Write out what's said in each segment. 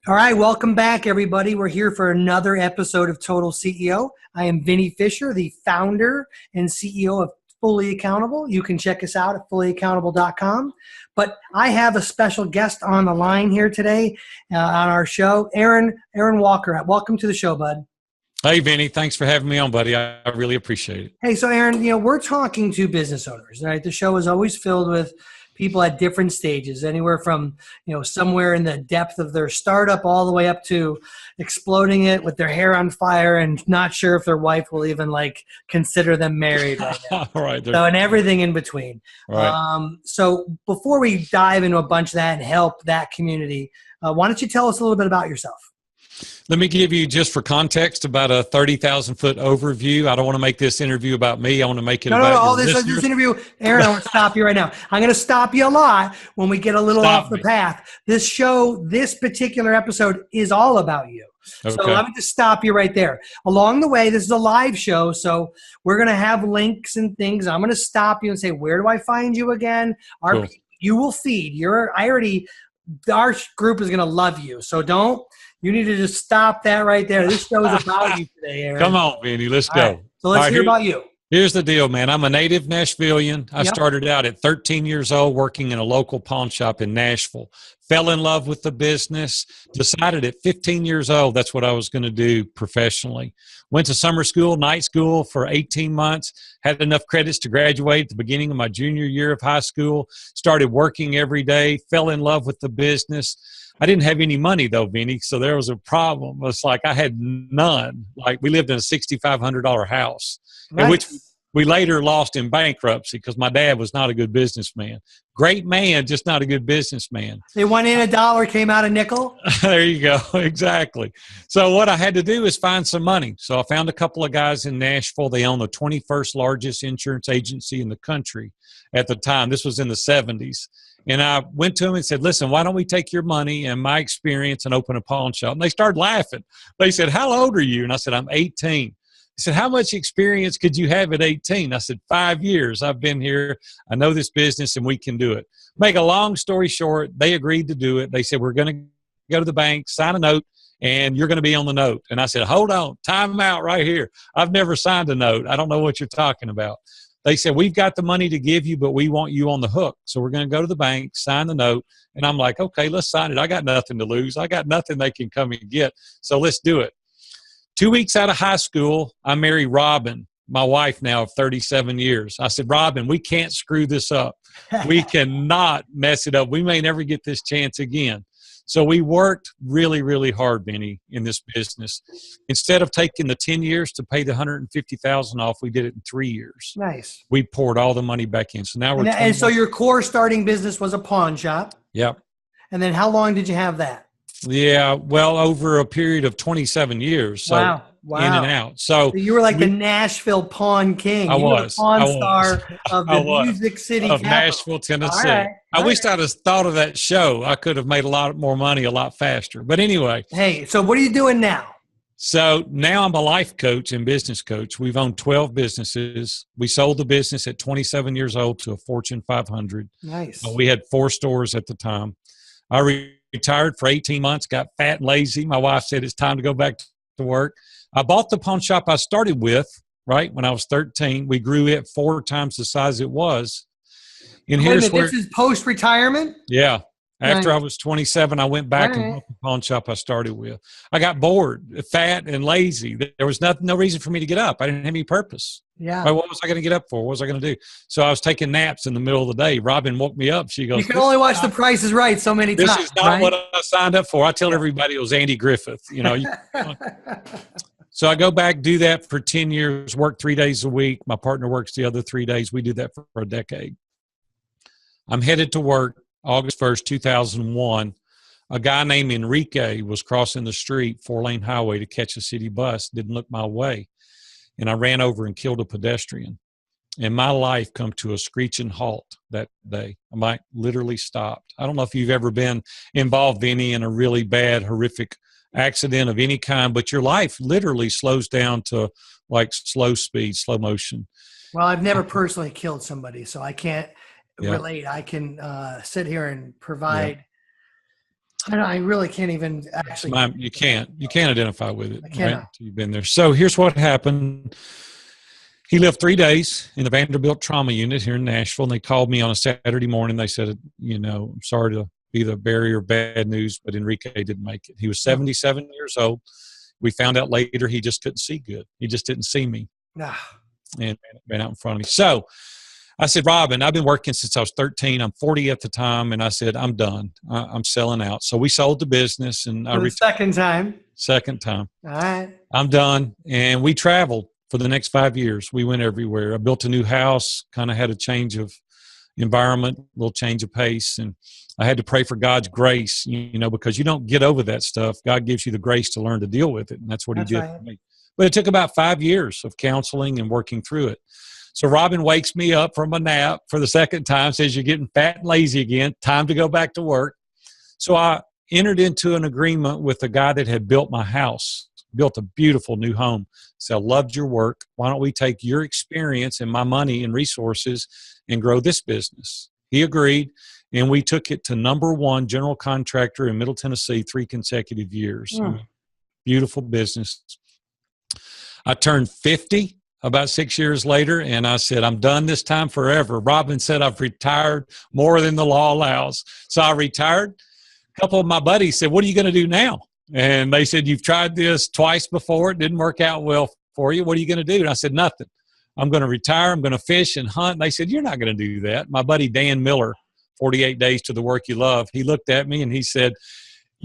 All right, welcome back, everybody. We're here for another episode of Total CEO. I am Vinny Fisher, the founder and CEO of Fully Accountable. You can check us out at fullyaccountable.com. But I have a special guest on the line here today on our show, Aaron Walker. Welcome to the show, bud. Hey, Vinny. Thanks for having me on, buddy. I really appreciate it. Hey, so Aaron, we're talking to business owners, right? The show is always filled with people at different stages, anywhere from, somewhere in the depth of their startup all the way up to exploding it with their hair on fire and not sure if their wife will even consider them married right now. Right. So, and everything in between. Right. So before we dive into a bunch of that and help that community, why don't you tell us a little bit about yourself? Let me give you, just for context, about a 30,000-foot overview. I don't want to make this interview about me. I want to make it about this interview, Aaron, I want to stop you right now. I'm going to stop you a lot when we get a little off the path. This show, this particular episode is all about you. Okay. So let me just stop you right there. Along the way, this is a live show, so we're going to have links and things. I'm going to stop you and say, where do I find you again? Cool. You will feed. Our group is going to love you. So you need to just stop that right there. This show is about you today, Aaron. Come on, Vinny. Let's go. Right. So let's hear about you. Here's the deal, man. I'm a native Nashvilleian. I started out at 13 years old working in a local pawn shop in Nashville. Fell in love with the business. Decided at 15 years old that's what I was going to do professionally. Went to summer school, night school for 18 months. Had enough credits to graduate at the beginning of my junior year of high school. Started working every day. Fell in love with the business. I didn't have any money though, Vinny, so there was a problem. It's like I had none. Like we lived in a $6,500 house, nice. Which we later lost in bankruptcy because my dad was not a good businessman. Great man, just not a good businessman. They went in $1, came out a nickel. There you go, exactly. So what I had to do is find some money. So I found a couple of guys in Nashville. They own the 21st largest insurance agency in the country at the time. This was in the 70s. And I went to them and said, listen, why don't we take your money and my experience and open a pawn shop? And they started laughing. They said, how old are you? And I said, I'm 18. He said, how much experience could you have at 18? I said, 5 years. I've been here. I know this business and we can do it. Make a long story short, they agreed to do it. They said, we're going to go to the bank, sign a note, and you're going to be on the note. And I said, hold on, time out right here. I've never signed a note. I don't know what you're talking about. They said, we've got the money to give you, but we want you on the hook. So we're going to go to the bank, sign the note. And I'm like, okay, let's sign it. I got nothing to lose. I got nothing they can come and get. So let's do it. 2 weeks out of high school, I married Robin, my wife now of 37 years. I said, Robin, we can't screw this up. We cannot mess it up. We may never get this chance again. So we worked really, really hard, Vinny, in this business. Instead of taking the 10 years to pay the $150,000 off, we did it in 3 years. Nice. We poured all the money back in. So now we're. And so your core starting business was a pawn shop. Yep. And then how long did you have that? Yeah, well, over a period of 27 years. So wow. In and out. So you were like the Nashville pawn king. I was. You were the pawn star of the Music City of capital. Nashville, Tennessee. I wish I'd have thought of that show. I could have made a lot more money a lot faster. But anyway. Hey, so what are you doing now? So now I'm a life coach and business coach. We've owned 12 businesses. We sold the business at 27 years old to a Fortune 500. Nice. We had 4 stores at the time. I retired for 18 months, got fat and lazy. My wife said it's time to go back to work. I bought the pawn shop I started with, right, when I was 13. We grew it 4 times the size it was. And this is post-retirement? Yeah. After I was 27, I went back and bought the pawn shop I started with. I got bored, fat, and lazy. There was no reason for me to get up. I didn't have any purpose. Yeah. What was I going to get up for? What was I going to do? So I was taking naps in the middle of the day. Robin woke me up. She goes, you can only watch The Price is Right so many times. This is not what I signed up for. I tell everybody it was Andy Griffith. So I go back, do that for 10 years, work 3 days a week. My partner works the other 3 days. We did that for a decade. I'm headed to work August 1st, 2001. A guy named Enrique was crossing the street, 4-lane highway, to catch a city bus, didn't look my way. And I ran over and killed a pedestrian. And my life come to a screeching halt that day. I literally stopped. I don't know if you've ever been involved, Vinny, in a really bad, horrific accident of any kind, but your life literally slows down to like slow speed, slow motion. Well, I've never personally killed somebody, so I can't relate. I can sit here and provide I really can't even actually. You can't identify with it, I right? cannot. You've been there. So here's what happened. He lived 3 days in the Vanderbilt trauma unit here in Nashville, and they called me on a Saturday morning. They said, I'm sorry to be the bearer of bad news, but Enrique didn't make it. He was 77 years old. We found out later he just couldn't see good. He just didn't see me, and ran out in front of me. So I said, Robin, I've been working since I was 13. I'm 40 at the time, and I said, I'm done. I'm selling out. So we sold the business, and I retired. Second time. Second time. All right. I'm done, and we traveled for the next 5 years. We went everywhere. I built a new house, kind of had a change of environment, a little change of pace, and I had to pray for God's grace, because you don't get over that stuff. God gives you the grace to learn to deal with it, and that's what he did for me. But it took about 5 years of counseling and working through it. So Robin wakes me up from a nap for the second time, says you're getting fat and lazy again, time to go back to work. So I entered into an agreement with the guy that had built my house, built a beautiful new home. So I loved your work. Why don't we take your experience and my money and resources and grow this business? He agreed, and we took it to #1 general contractor in Middle Tennessee 3 consecutive years. Beautiful business. I turned 50 about 6 years later, and I said, I'm done this time forever. Robin said, I've retired more than the law allows. So I retired. A couple of my buddies said, what are you going to do now? And they said, you've tried this twice before. It didn't work out well for you. What are you going to do? And I said, nothing. I'm going to retire. I'm going to fish and hunt. And they said, you're not going to do that. My buddy Dan Miller, 48 Days to the Work You Love, he looked at me and he said,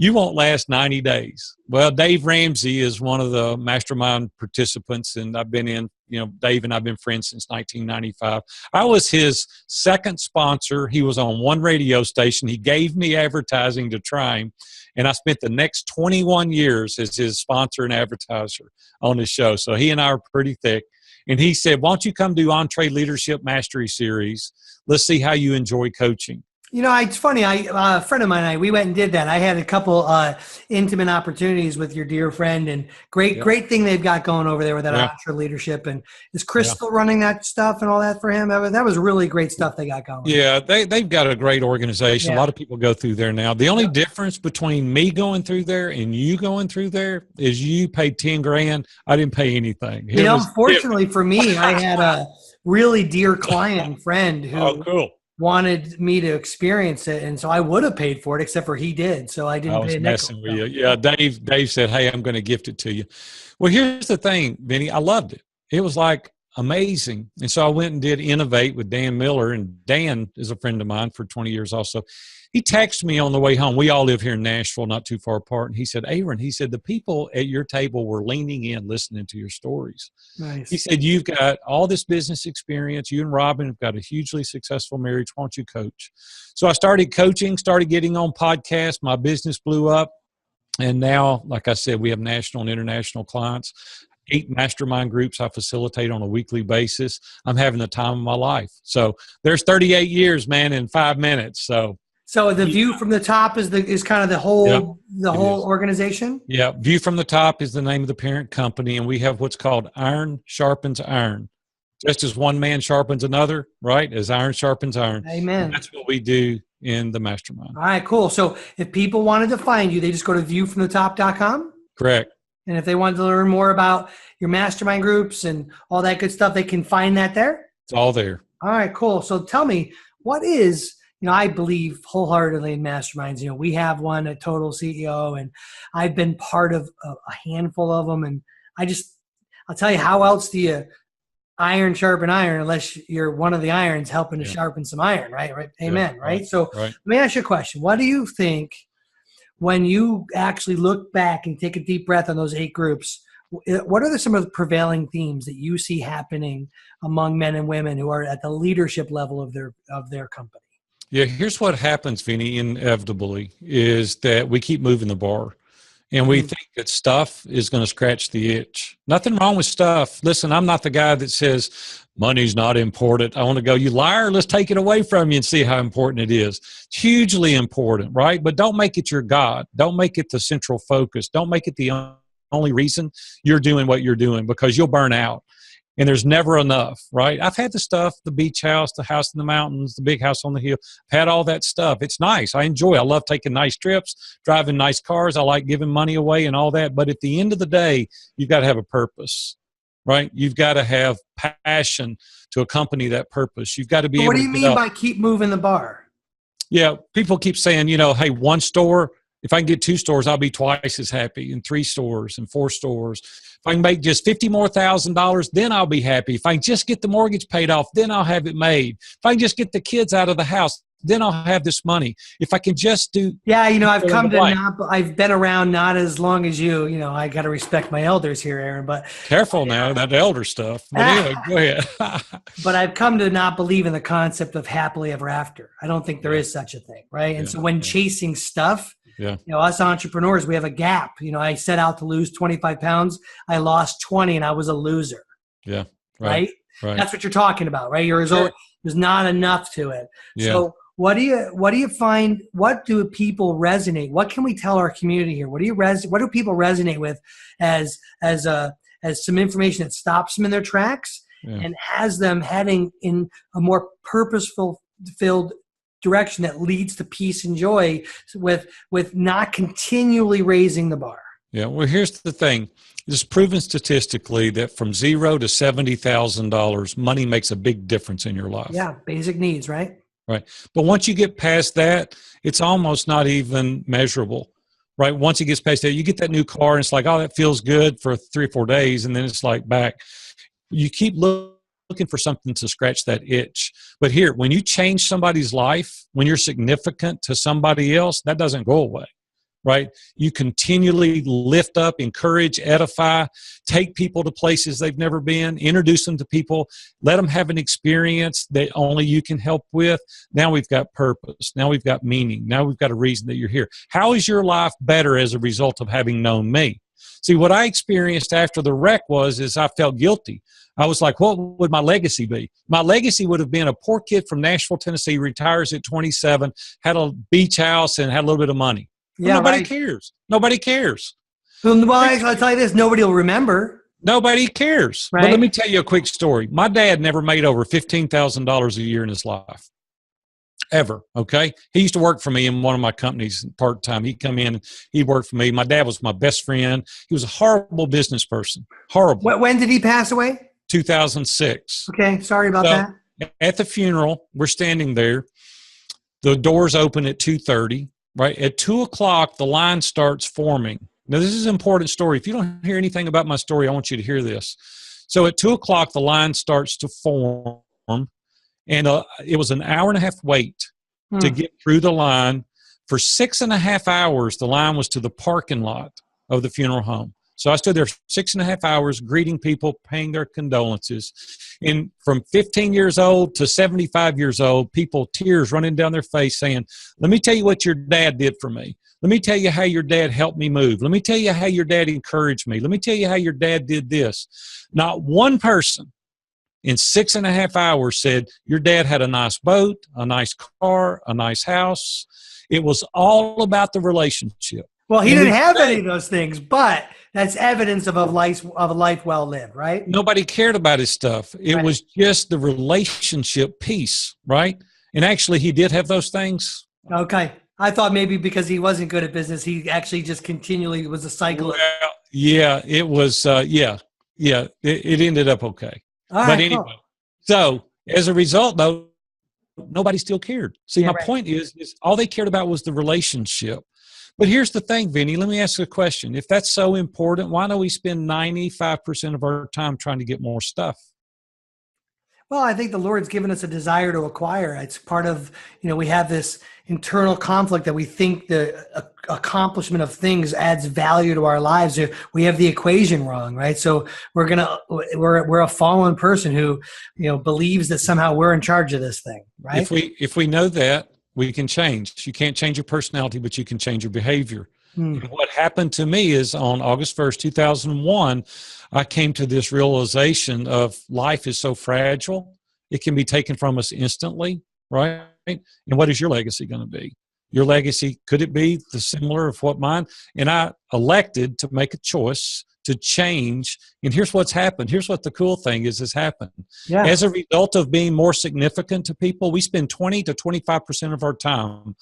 you won't last 90 days. Well, Dave Ramsey is one of the mastermind participants, and I've been in, Dave and I've been friends since 1995. I was his second sponsor. He was on one radio station. He gave me advertising to try him, and I spent the next 21 years as his sponsor and advertiser on his show. So he and I are pretty thick. And he said, why don't you come do Entree Leadership Mastery Series? Let's see how you enjoy coaching. It's funny. A friend of mine, we went and did that. I had a couple intimate opportunities with your dear friend, and great thing they've got going over there with that Entre Leadership. And is Chris still running that stuff and all that for him? That was really great stuff they got going. Yeah, they've got a great organization. A lot of people go through there now. The only difference between me going through there and you going through there is you paid $10,000. I didn't pay anything. Unfortunately for me, I had a really dear client and friend who wanted me to experience it, and so I would have paid for it, except for he did. So I didn't. I was messing with you. Yeah, Dave said, "Hey, I'm going to gift it to you." Well, here's the thing, Vinny. I loved it. It was like amazing, and so I went and did Innovate with Dan Miller, and Dan is a friend of mine for 20 years also. He texted me on the way home. We all live here in Nashville, not too far apart. And he said, Aaron, the people at your table were leaning in, listening to your stories. Nice. He said, you've got all this business experience. You and Robin have got a hugely successful marriage. Why don't you coach? So I started coaching, started getting on podcasts. My business blew up. And now, like I said, we have national and international clients. 8 mastermind groups I facilitate on a weekly basis. I'm having the time of my life. So there's 38 years, man, in 5 minutes. So the view from the top is kind of the whole organization? Yeah, View from the Top is the name of the parent company, and we have what's called Iron Sharpens Iron. Just as one man sharpens another, right? As iron sharpens iron. Amen. And that's what we do in the mastermind. All right, cool. So if people wanted to find you, they just go to viewfromthetop.com? Correct. And if they wanted to learn more about your mastermind groups and all that good stuff, they can find that there? It's all there. All right, cool. So tell me, what is... I believe wholeheartedly in masterminds. We have one at Total CEO, and I've been part of a handful of them. And I'll tell you, how else do you iron sharpen iron unless you're one of the irons helping to sharpen some iron, right? Amen, yeah, right? So let me ask you a question. What do you think when you actually look back and take a deep breath on those 8 groups? What are some of the prevailing themes that you see happening among men and women who are at the leadership level of their company? Yeah, here's what happens, Vinny, inevitably, is that we keep moving the bar. And we think that stuff is going to scratch the itch. Nothing wrong with stuff. Listen, I'm not the guy that says money's not important. I want to go, you liar, let's take it away from you and see how important it is. It's hugely important, right? But don't make it your God. Don't make it the central focus. Don't make it the only reason you're doing what you're doing, because you'll burn out. and there's never enough, right? I've had the stuff, the beach house, the house in the mountains, the big house on the hill. I've had all that stuff. It's nice. I enjoy it. I love taking nice trips, driving nice cars. I like giving money away and all that. But at the end of the day, you've got to have a purpose, right? You've got to have passion to accompany that purpose. You've got to be able to. What do you mean by keep moving the bar? Yeah, people keep saying, hey, one store, if I can get 2 stores, I'll be twice as happy, and 3 stores and 4 stores. If I can make just $50,000 more, then I'll be happy. If I can just get the mortgage paid off, then I'll have it made. If I can just get the kids out of the house, then I'll have this money. If I can just do. Yeah, I've been around not as long as you. I got to respect my elders here, Aaron. But careful now, that elder stuff. But anyway, go ahead. But I've come to not believe in the concept of happily ever after. I don't think there is such a thing, right? And so when chasing stuff, us entrepreneurs, we have a gap. I set out to lose 25 pounds. I lost 20 and I was a loser. Yeah. Right. That's what you're talking about, right? Your result, there's not enough to it. Yeah. So what do you find? What do people resonate? What can we tell our community here? What do people resonate with as some information that stops them in their tracks and has them heading in a more purposeful filled direction that leads to peace and joy with not continually raising the bar? Yeah. Well, here's the thing. It's proven statistically that from $0 to $70,000, money makes a big difference in your life. Yeah. Basic needs, right? Right. But once you get past that, it's almost not even measurable, right? Once it gets past that, you get that new car and it's like, oh, that feels good for 3 or 4 days. And then it's like back. You keep looking for something to scratch that itch. But here, when you change somebody's life, when you're significant to somebody else, that doesn't go away, right? You continually lift up, encourage, edify, take people to places they've never been, introduce them to people, let them have an experience that only you can help with. Now we've got purpose. Now we've got meaning. Now we've got a reason that you're here. How is your life better as a result of having known me? See, what I experienced after the wreck is I felt guilty. I was like, what would my legacy be? My legacy would have been a poor kid from Nashville, Tennessee, retires at 27, had a beach house and had a little bit of money. Yeah, nobody cares. Nobody cares. Well, I'll tell you this, nobody will remember. Nobody cares. Right? But let me tell you a quick story. My dad never made over $15,000 a year in his life. Ever, okay? He used to work for me in one of my companies part-time. He'd come in and he'd work for me. My dad was my best friend. He was a horrible business person. Horrible. When did he pass away? 2006. Okay, sorry about that. At the funeral, we're standing there. The doors open at 2:30, right? At 2 o'clock, the line starts forming. Now, this is an important story. If you don't hear anything about my story, I want you to hear this. So at 2 o'clock, the line starts to form. And it was an hour and a half wait to get through the line. For 6.5 hours, the line was to the parking lot of the funeral home. So I stood there 6.5 hours greeting people, paying their condolences. And from 15 years old to 75 years old, people, tears running down their face saying, let me tell you what your dad did for me. Let me tell you how your dad helped me move. Let me tell you how your dad encouraged me. Let me tell you how your dad did this. Not one person in 6.5 hours said, your dad had a nice boat, a nice car, a nice house. It was all about the relationship. Well, he didn't have any of those things, but that's evidence of a life well lived, right? Nobody cared about his stuff. It was just the relationship piece, right? And actually, he did have those things. Okay. I thought maybe because he wasn't good at business, he actually just continually was a cycle. Well, yeah, it was, it ended up okay. But anyway, so as a result, though, nobody still cared. See, my point is all they cared about was the relationship. But here's the thing, Vinny, let me ask you a question. If that's so important, why don't we spend 95% of our time trying to get more stuff? Well, I think the Lord's given us a desire to acquire. It's part of, we have this internal conflict that we think the accomplishment of things adds value to our lives. We have the equation wrong, right? So we're a fallen person who, believes that somehow we're in charge of this thing, right? If we know that, we can change. You can't change your personality, but you can change your behavior. And what happened to me is on August 1st, 2001, I came to this realization of life is so fragile. It can be taken from us instantly, right? And what is your legacy going to be? your legacy, could it be the similar of what mine? And I elected to make a choice to change. And here's what's happened. Here's what the cool thing is has happened. Yeah. As a result of being more significant to people, we spend 20 to 25% of our time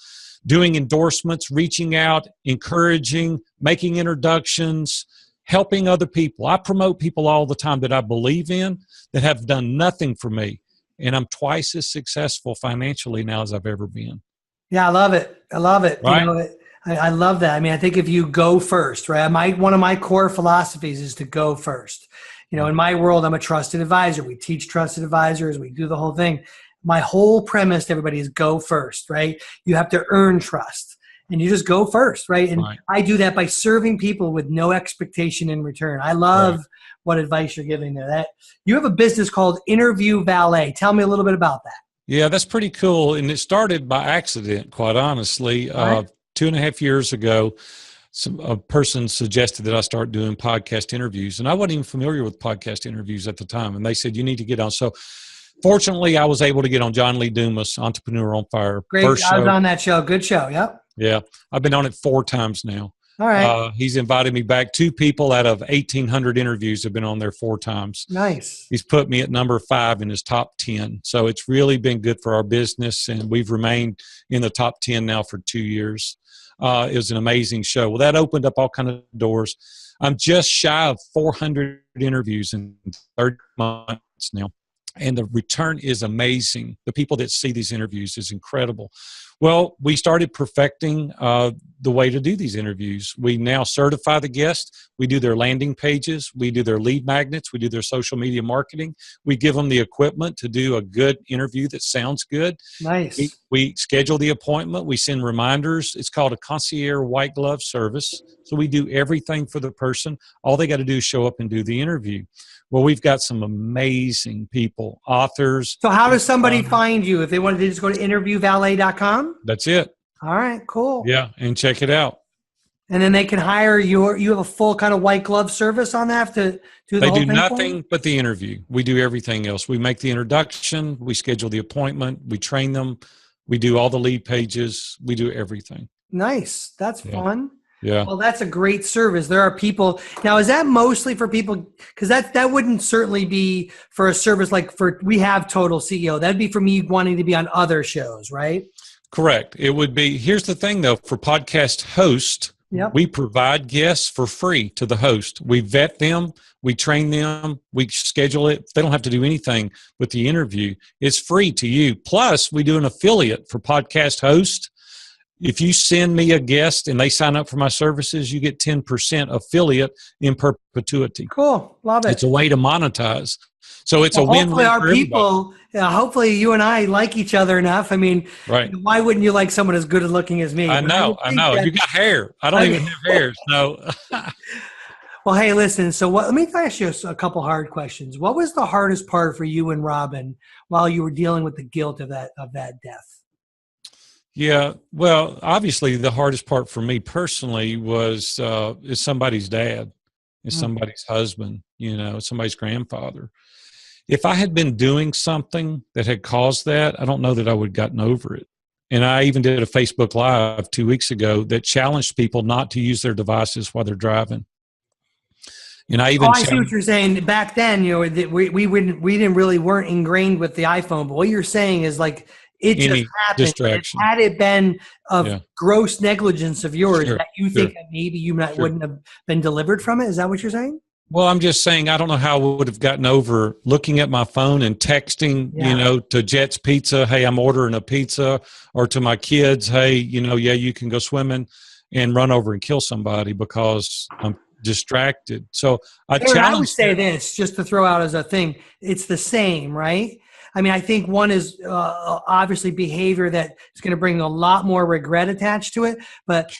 doing endorsements, reaching out, encouraging, making introductions, helping other people. I promote people all the time that I believe in that have done nothing for me. And I'm twice as successful financially now as I've ever been. Yeah, I love it. I love it. Right? You know, I love that. I mean, I think if you go first, right? One of my core philosophies is to go first. You know, in my world, I'm a trusted advisor. We teach trusted advisors. We do the whole thing. My whole premise to everybody is go first, right? You have to earn trust and you just go first, right? And I do that by serving people with no expectation in return. I love what advice you're giving there. That you have a business called Interview Valet. Tell me a little bit about that. Yeah, that's pretty cool. And it started by accident, quite honestly. 2.5 years ago, a person suggested that I start doing podcast interviews. And I wasn't even familiar with podcast interviews at the time. And they said, you need to get on. So fortunately, I was able to get on John Lee Dumas, Entrepreneur on Fire. Great. I was on that show. Good show. Yep. Yeah. I've been on it 4 times now. All right. He's invited me back. 2 people out of 1,800 interviews have been on there 4 times. Nice. He's put me at number 5 in his top 10. So it's really been good for our business. And we've remained in the top 10 now for 2 years. It was an amazing show. Well, that opened up all kinds of doors. I'm just shy of 400 interviews in 30 months now. And the return is amazing. The people that see these interviews is incredible. Well, we started perfecting the way to do these interviews. We now certify the guests. We do their landing pages. We do their lead magnets. We do their social media marketing. We give them the equipment to do a good interview that sounds good. Nice. We schedule the appointment. We send reminders. It's called a concierge white glove service. So we do everything for the person. All they got to do is show up and do the interview. Well, we've got some amazing people, authors. So how does somebody find you? If they wanted to just go to interviewvalet.com? That's it. All right, cool. Yeah, and check it out. And then they can hire you have a full kind of white glove service on that to do the whole thing? They do nothing but the interview. We do everything else. We make the introduction. We schedule the appointment. We train them. We do all the lead pages. We do everything. Nice. That's fun. Yeah. Well, that's a great service. There are people now. Is that mostly for people? Because that wouldn't certainly be for a service like we have Total CEO. That'd be for me wanting to be on other shows, right? Correct. It would be. Here's the thing, though. For podcast hosts, we provide guests for free to the host. We vet them. We train them. We schedule it. They don't have to do anything with the interview. It's free to you. Plus, we do an affiliate for podcast hosts. If you send me a guest and they sign up for my services, you get 10% affiliate in perpetuity. Cool. Love it. It's a way to monetize. So it's a win-win. Hopefully our for people, hopefully you and I like each other enough. I mean, why wouldn't you like someone as good looking as me? I know. You got hair. I don't even have hair. No. Well, hey, listen. So let me ask you a couple hard questions. What was the hardest part for you and Robin while you were dealing with the guilt of that death? Yeah, well, obviously the hardest part for me personally was is somebody's dad, is somebody's husband, somebody's grandfather. If I had been doing something that had caused that, I don't know that I would have gotten over it. And I even did a Facebook Live 2 weeks ago that challenged people not to use their devices while they're driving. And I even I see what you're saying. Back then, we weren't ingrained with the iPhone, but what you're saying is like, it just happened. Distraction. Had it been of gross negligence of yours that you think that maybe you wouldn't have been delivered from it? Is that what you're saying? Well, I'm just saying I don't know how I would have gotten over looking at my phone and texting, to Jet's Pizza, hey, I'm ordering a pizza, or to my kids, hey, you can go swimming, and run over and kill somebody because I'm distracted. So I would say this, just to throw out as a thing, it's the same, right? I mean, I think one is obviously behavior that is going to bring a lot more regret attached to it. But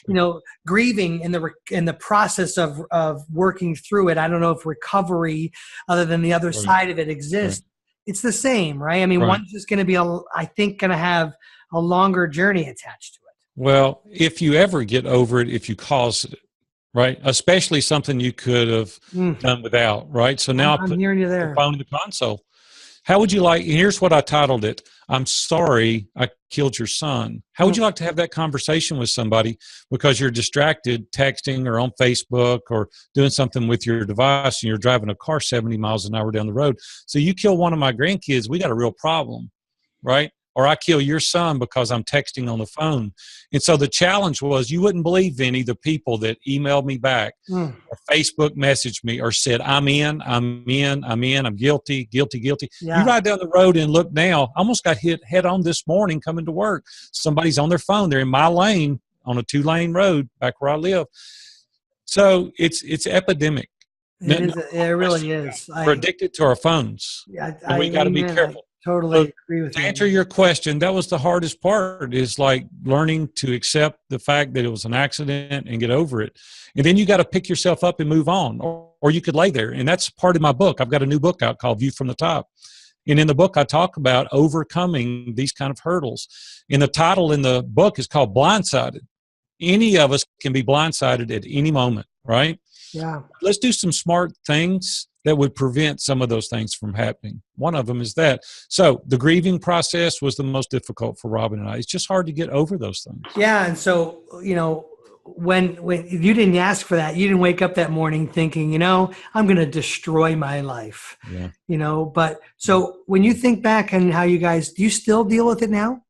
grieving and the process of working through it. I don't know if recovery, other than the other side of it, exists. It's the same, right? I mean, one's just going to be, going to have a longer journey attached to it. Well, if you ever get over it, if you cause it, right? Especially something you could have done without, right? So now I'm hearing you there. the phone in the console. How would you like, here's what I titled it, I'm sorry I killed your son. How would you like to have that conversation with somebody because you're distracted texting or on Facebook or doing something with your device and you're driving a car 70 miles an hour down the road? So you kill one of my grandkids, we got a real problem, right? Or I kill your son because I'm texting on the phone. And so the challenge was, you wouldn't believe, Vinny, the people that emailed me back or Facebook messaged me or said, I'm guilty. Yeah. You ride down the road and look now, I almost got hit head on this morning coming to work. Somebody's on their phone. They're in my lane on a 2-lane road back where I live. So it's epidemic. It really is. We're addicted to our phones. And we got to be careful. Totally agree with you. To answer your question, that was the hardest part, is like learning to accept the fact that it was an accident and get over it. And then you got to pick yourself up and move on, or you could lay there. And that's part of my book. I've got a new book out called View from the Top. And in the book, I talk about overcoming these kind of hurdles. And the title in the book is called Blindsided. Any of us can be blindsided at any moment, right? Yeah. Let's do some smart things that would prevent some of those things from happening. One of them is that. So the grieving process was the most difficult for Robin and I. It's just hard to get over those things. Yeah. And so, when you didn't ask for that, you didn't wake up that morning thinking, I'm going to destroy my life. Yeah. But so when you think back on how you guys, do you still deal with it now?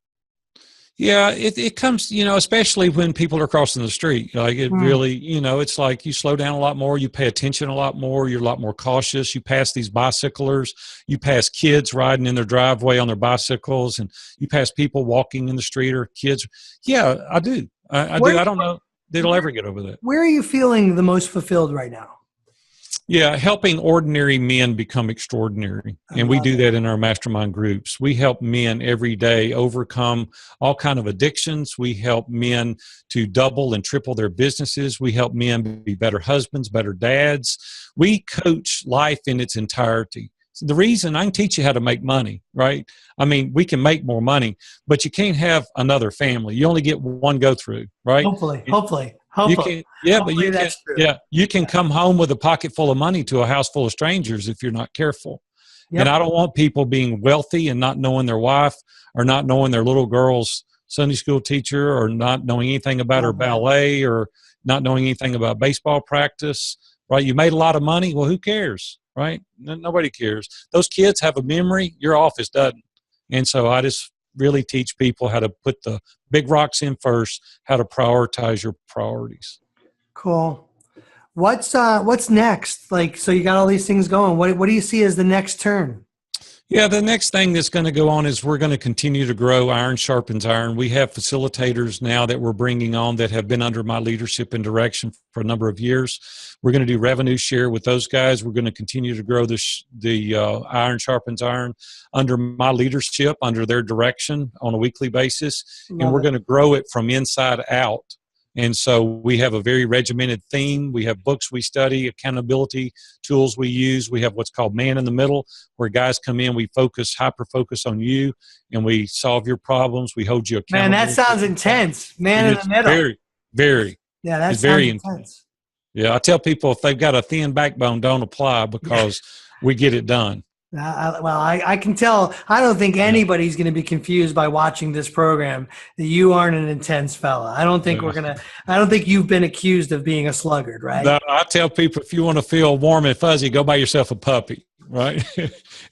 Yeah, it comes, especially when people are crossing the street. Like it really, it's like you slow down a lot more, you pay attention a lot more, you're a lot more cautious. You pass these bicyclers, you pass kids riding in their driveway on their bicycles, and you pass people walking in the street or kids. Yeah, I do. I do. I don't know that it'll ever get over that. Where are you feeling the most fulfilled right now? Yeah, helping ordinary men become extraordinary. And we do that in our mastermind groups. We help men every day overcome all kind of addictions. We help men to double and triple their businesses. We help men be better husbands, better dads. We coach life in its entirety. So the reason I can teach you how to make money, right? I mean, we can make more money, but you can't have another family. You only get one go through, right? Hopefully. You can come home with a pocket full of money to a house full of strangers if you're not careful. Yep. And I don't want people being wealthy and not knowing their wife or not knowing their little girl's Sunday school teacher or not knowing anything about her ballet or not knowing anything about baseball practice, right? You made a lot of money. Well, who cares, right? Nobody cares. Those kids have a memory. Your office doesn't. And so I just really teach people how to put the big rocks in first, how to prioritize your priorities. Cool. What's next? So you got all these things going. What do you see as the next turn? Yeah, the next thing that's going to go on is we're going to continue to grow Iron Sharpens Iron. We have facilitators now that we're bringing on that have been under my leadership and direction for a number of years. We're going to do revenue share with those guys. We're going to continue to grow the Iron Sharpens Iron under my leadership, under their direction on a weekly basis. And we're going to grow it from inside out. And so we have a very regimented theme. We have books we study, accountability tools we use. We have what's called Man in the Middle, where guys come in, we hyper-focus on you, and we solve your problems. We hold you accountable. Man, that sounds intense. Man in the Middle. Very, very. Yeah, that's very intense. Yeah, I tell people if they've got a thin backbone, don't apply because we get it done. I can tell. I don't think anybody's going to be confused by watching this program that you aren't an intense fella. I don't think I don't think you've been accused of being a sluggard, right? No, I tell people if you want to feel warm and fuzzy, go buy yourself a puppy, right?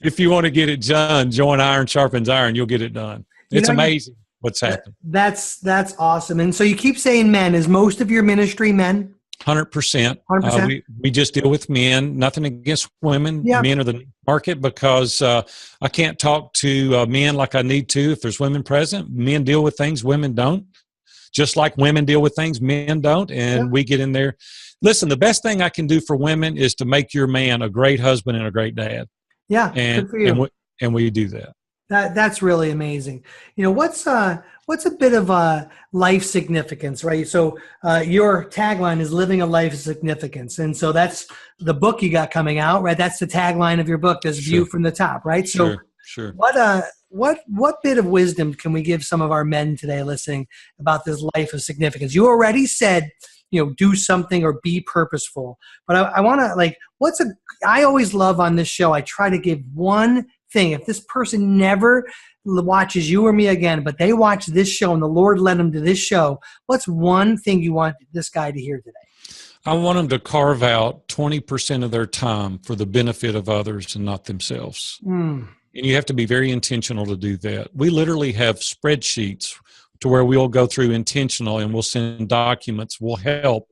If you want to get it done, join Iron Sharpens Iron. You'll get it done. It's amazing what's happened. That's awesome. And so you keep saying men. Is most of your ministry men? 100%. We just deal with men. Nothing against women. Yeah. Men are the market because I can't talk to men like I need to if there's women present. Men deal with things women don't. Just like women deal with things men don't, and we get in there. Listen, the best thing I can do for women is to make your man a great husband and a great dad. Yeah, and good for you. And we do that. That's really amazing. What's a bit of a life significance, right? So your tagline is living a life of significance. And so that's the book you got coming out, right? That's the tagline of your book, this View from the Top, right? So sure. What bit of wisdom can we give some of our men today listening about this life of significance? You already said, do something or be purposeful. But I want to I always love on this show, I try to give one thing, if this person never watches you or me again, but they watch this show and the Lord led them to this show, what's one thing you want this guy to hear today? I want them to carve out 20% of their time for the benefit of others and not themselves. And you have to be very intentional to do that. We literally have spreadsheets to where we'll go through intentional and we'll send documents, we'll help,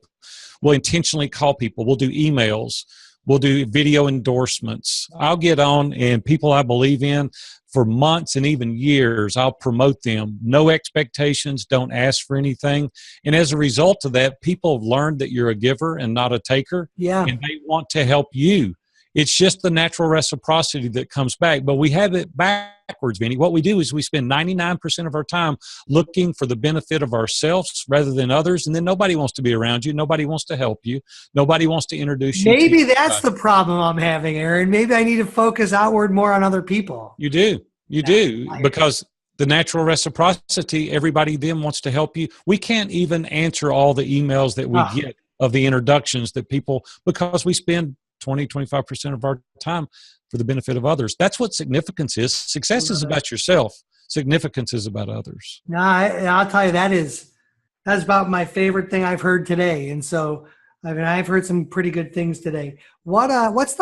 we'll intentionally call people, we'll do emails, we'll do video endorsements. I'll get on, and people I believe in for months and even years, I'll promote them. No expectations, don't ask for anything. And as a result of that, people have learned that you're a giver and not a taker. Yeah. And they want to help you. It's just the natural reciprocity that comes back. But we have it backwards, Vinny. What we do is we spend 99% of our time looking for the benefit of ourselves rather than others. And then nobody wants to be around you. Nobody wants to help you. Nobody wants to introduce you. Maybe that's the problem I'm having, Aaron. Maybe I need to focus outward more on other people. You do. You do. Because the natural reciprocity, everybody then wants to help you. We can't even answer all the emails that we get of the introductions that people, because we spend 20-25% of our time for the benefit of others. That's what significance is. Success is about yourself. Significance is about others. No, I'll tell you, that's about my favorite thing I've heard today. And so, I mean, I've heard some pretty good things today. What's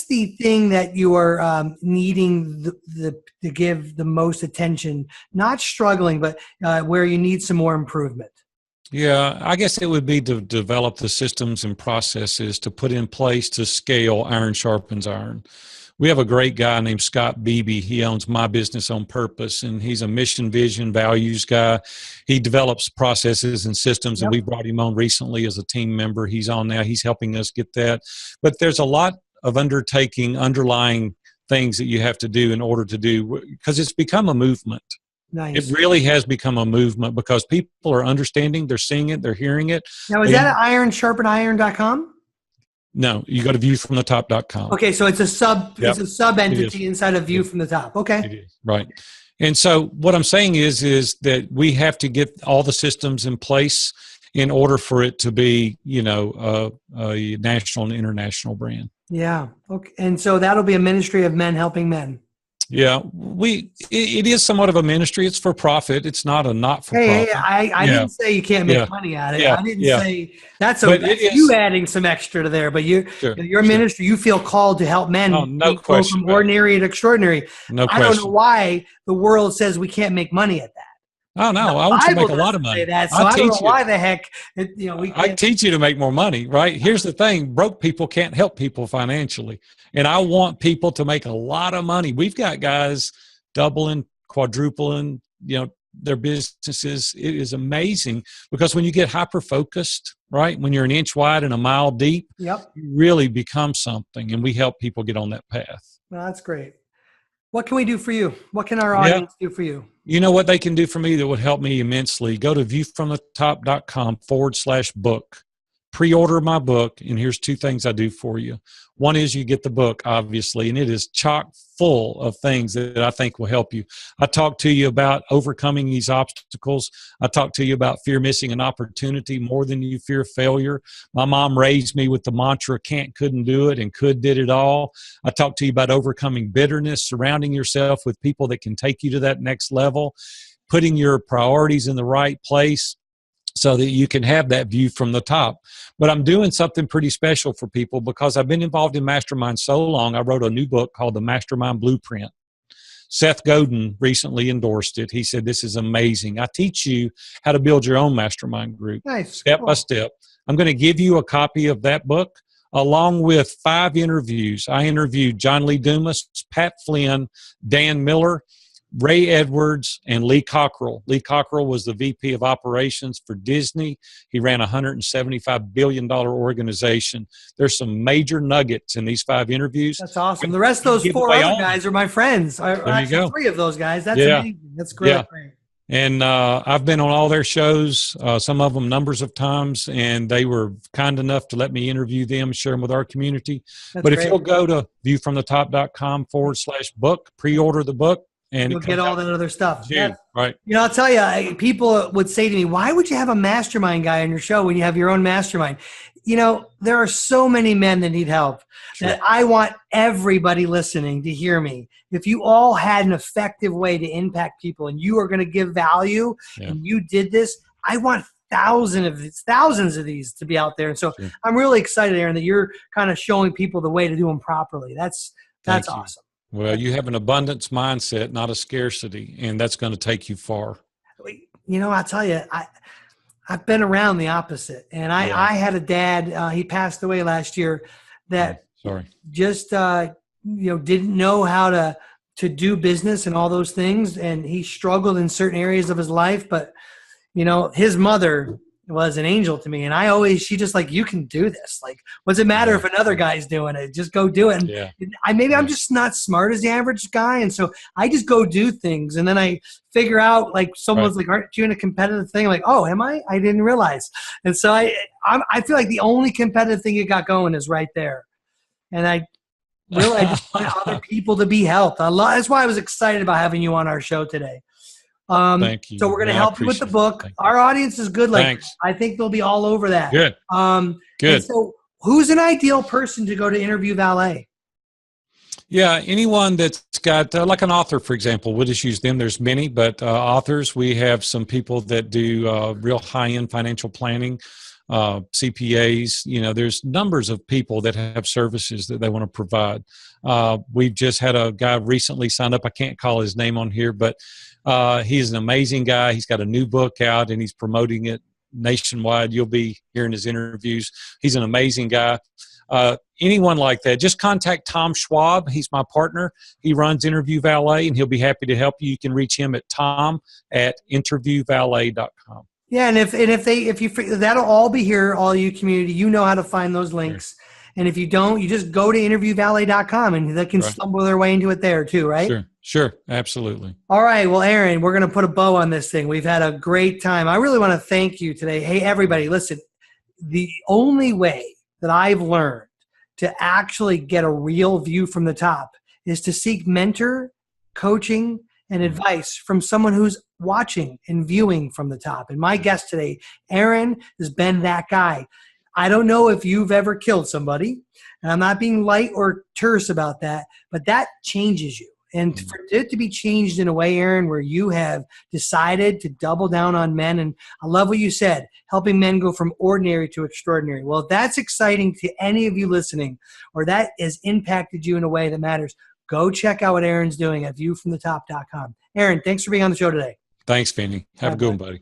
the thing that you are needing to give the most attention? Not struggling, but where you need some more improvement. Yeah, I guess it would be to develop the systems and processes to put in place to scale iron sharpens iron. We have a great guy named Scott Beebe. He owns My Business on Purpose, and he's a mission, vision, values guy. He develops processes and systems, and we brought him on recently as a team member. He's on now. He's helping us get that. But there's a lot of underlying things that you have to do in order to do, because it's become a movement. Nice. It really has become a movement because people are understanding, they're seeing it, they're hearing it. Now, is that at ironsharpeniron.com? No, you go to viewfromthetop.com. Okay, so it's a sub entity inside of View from the Top. Okay. It is, right. And so what I'm saying is that we have to get all the systems in place in order for it to be, a national and international brand. Yeah. Okay. And so that'll be a ministry of men helping men. Yeah, it is somewhat of a ministry. It's for profit. It's not a not-for-profit. Hey, I didn't say you can't make money at it. Yeah. I didn't say that's you adding some extra to there. But your ministry, you feel called to help men no question, from ordinary to extraordinary. No question. I don't know why the world says we can't make money at that. Oh, no, I want you to make a lot of money. That, so I don't know why the heck, I teach you to make more money, right? Here's the thing. Broke people can't help people financially. And I want people to make a lot of money. We've got guys doubling, quadrupling, their businesses. It is amazing because when you get hyper-focused, right, when you're an inch wide and a mile deep, you really become something. And we help people get on that path. Well, that's great. What can we do for you? What can our audience do for you? You know what they can do for me that would help me immensely? Go to viewfromthetop.com/book. Pre-order my book, and here's 2 things I do for you. One is you get the book, obviously, and it is chock full of things that I think will help you. I talk to you about overcoming these obstacles. I talk to you about fear missing an opportunity more than you fear failure. My mom raised me with the mantra, can't, couldn't do it, and could did it all. I talk to you about overcoming bitterness, surrounding yourself with people that can take you to that next level, putting your priorities in the right place, so that you can have that view from the top. But I'm doing something pretty special for people because I've been involved in Mastermind so long. I wrote a new book called The Mastermind Blueprint. Seth Godin recently endorsed it. He said, this is amazing. I teach you how to build your own mastermind group, step by step. I'm going to give you a copy of that book along with 5 interviews. I interviewed John Lee Dumas, Pat Flynn, Dan Miller, Ray Edwards, and Lee Cockrell. Lee Cockrell was the VP of operations for Disney. He ran a $175 billion organization. There's some major nuggets in these 5 interviews. That's awesome. The rest of those 4 other guys are my friends. There you go. 3 of those guys. That's amazing. That's great. Yeah. And I've been on all their shows, some of them numbers of times, and they were kind enough to let me interview them, share them with our community. But if you'll go to viewfromthetop.com/book, pre-order the book, and you'll get all that other stuff. Right. I'll tell you, people would say to me, why would you have a mastermind guy on your show when you have your own mastermind? there are so many men that need help that I want everybody listening to hear me. If you all had an effective way to impact people and you are going to give value and you did this, I want thousands of these to be out there. And so I'm really excited, Aaron, that you're kind of showing people the way to do them properly. That's awesome. Well, you have an abundance mindset, not a scarcity, and that's going to take you far. I'll tell you, I've been around the opposite, and I had a dad. He passed away last year. That just didn't know how to do business and all those things, and he struggled in certain areas of his life. But his mother was an angel to me, and she just like, you can do this. Like, what's it matter if another guy's doing it? Just go do it. And I'm just not smart as the average guy, and so I just go do things, and then I figure out, like, someone's like, aren't you in a competitive thing? I'm like, oh, am I? I didn't realize. And so I feel like the only competitive thing you got going is right there, and I just want other people to be helped. That's why I was excited about having you on our show today. Thank you. So we're going to help you with the book. Our audience is good. Like, Thanks. I think they'll be all over that. Good. Good. So who's an ideal person to go to Interview Valet? Yeah, anyone that's got, like an author, for example, we'll just use them. There's many, but authors, we have some people that do real high-end financial planning, CPAs. There's numbers of people that have services that they want to provide. We've just had a guy recently signed up. I can't call his name on here, but he's an amazing guy. He's got a new book out, and he's promoting it nationwide. You'll be hearing his interviews. He's an amazing guy. Anyone like that, just contact Tom Schwab. He's my partner. He runs Interview Valet, and he'll be happy to help you. You can reach him at tom@interviewvalet.com. Yeah, and if you that'll all be here, all you community. You know how to find those links. Sure. And if you don't, you just go to interviewvalet.com, and they can stumble their way into it there too, right? Sure, absolutely. All right, well, Aaron, we're going to put a bow on this thing. We've had a great time. I really want to thank you today. Hey, everybody, listen, the only way that I've learned to actually get a real view from the top is to seek mentor, coaching, and advice from someone who's watching and viewing from the top. And my guest today, Aaron, has been that guy. I don't know if you've ever killed somebody, and I'm not being light or terse about that, but that changes you. And for it to be changed in a way, Aaron, where you have decided to double down on men, and I love what you said, helping men go from ordinary to extraordinary. Well, if that's exciting to any of you listening, or that has impacted you in a way that matters, go check out what Aaron's doing at viewfromthetop.com. Aaron, thanks for being on the show today. Thanks, Vinny. Have a good one, buddy.